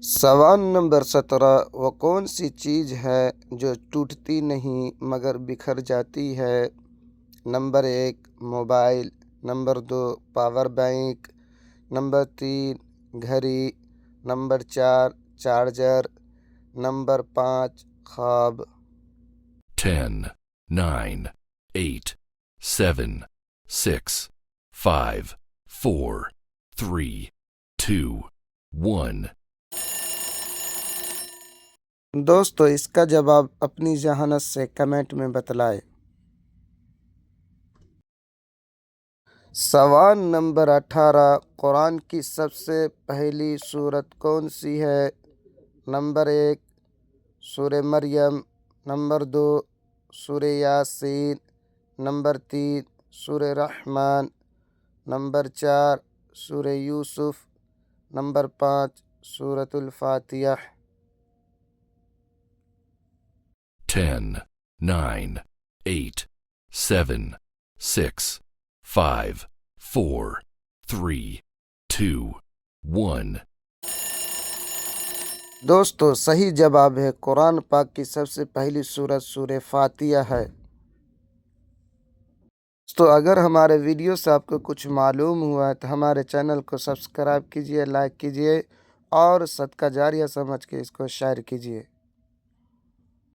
سوال نمبر 17، وہ کون سی چیز ہے جو ٹوٹتی نہیں مگر بکھر جاتی ہے؟ Number 1 mobile, number 2 power bank, number 3 گھڑی، نمبر 4 چارجر، نمبر 5 خواب۔ 10, 9, 8, 7, 6, 5, 4, 3, 2, 1. دوستو اس کا جواب اپنی ذہانت سے کمنٹ میں بتلائے۔ سوال نمبر 18، قرآن کی سب سے پہلی سورت کون سی ہے؟ نمبر 1 سورہ مریم، نمبر 2 سورہ یاسین، نمبر 3 سورہ رحمان، نمبر 4 سورہ یوسف، نمبر 5 سورۃ الفاتحہ۔ 10, 9, 8, 7, 6, 5, 4, 3, 2, 1. دوستو صحیح جواب ہے قرآن پاک کی سب سے پہلی سورت سورہ فاتحہ ہے۔ تو اگر ہمارے ویڈیو سے آپ کو کچھ معلوم ہوا ہے تو ہمارے چینل کو سبسکرائب کیجئے، لائک کیجئے اور صدقہ جاریہ سمجھ کے اس کو شیئر کیجئے۔